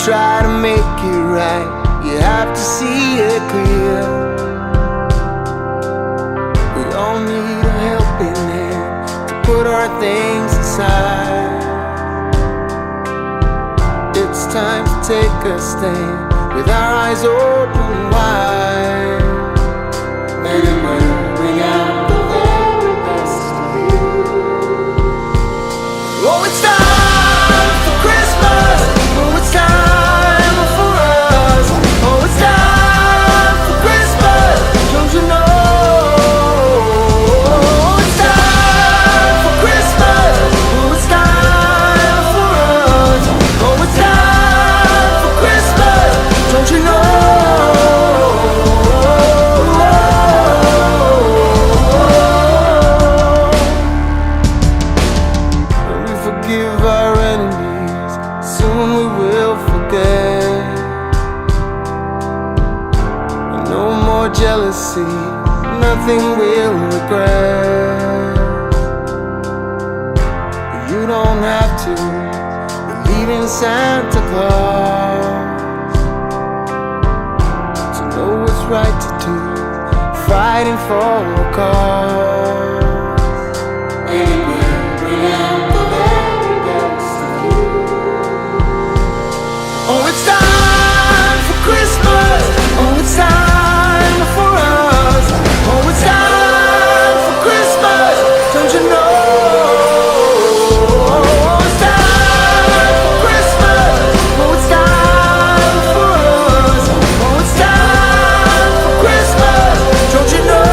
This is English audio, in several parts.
try to make it right, you have to see it clear. We all need a helping hand to put our things aside. It's time to take a stand with our eyes open wide. Let it bring out the very best of you. Oh, it's time for Christmas. Oh, it's time for us. Oh, it's time for Christmas. Don't you know? Oh, it's time for Christmas. Oh, it's time for us. Oh, it's time for Christmas. Don't you know? When we forgive our enemies, soon we will forget. And no more jealousy, nothing we'll regret. You don't have to believe in Santa Claus to know what's right to do, fighting for a cause. Anyway, bring out the very best of you. Oh, it's time for Christmas. Oh, it's time for us. Oh, it's time for Christmas. Don't you know? Oh, it's time for Christmas. Oh, it's time for us. Oh, it's time for Christmas. Don't you know?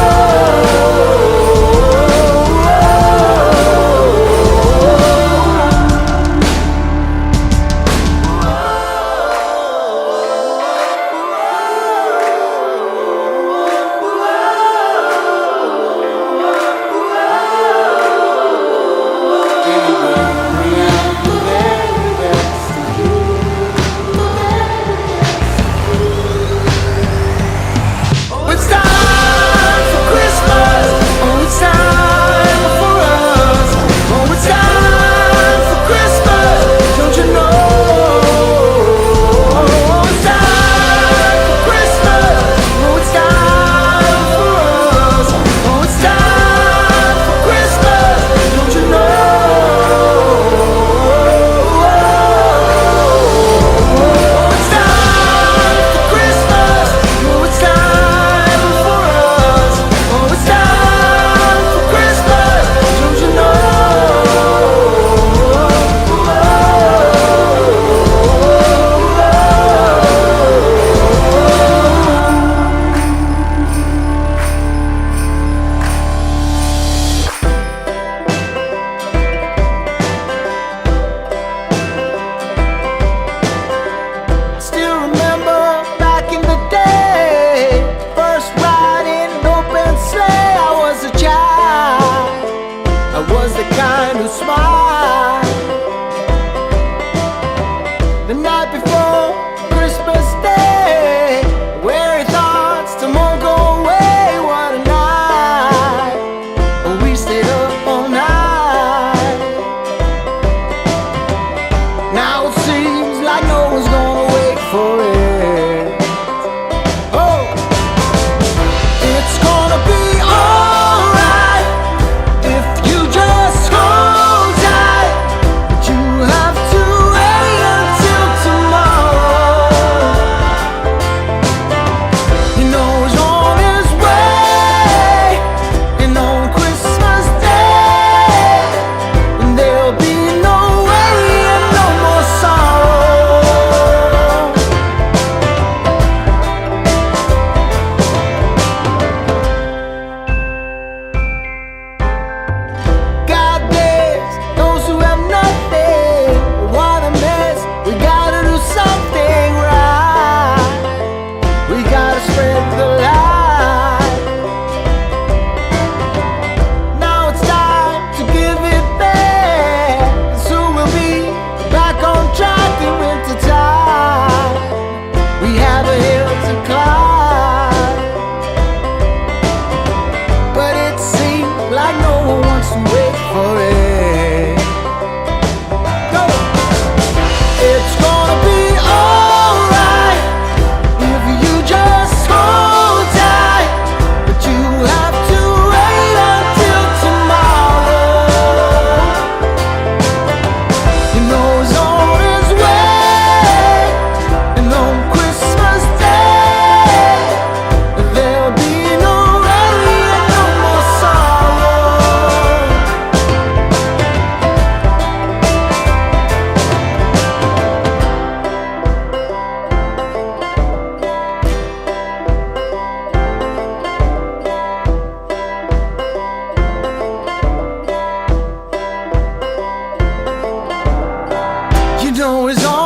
know is all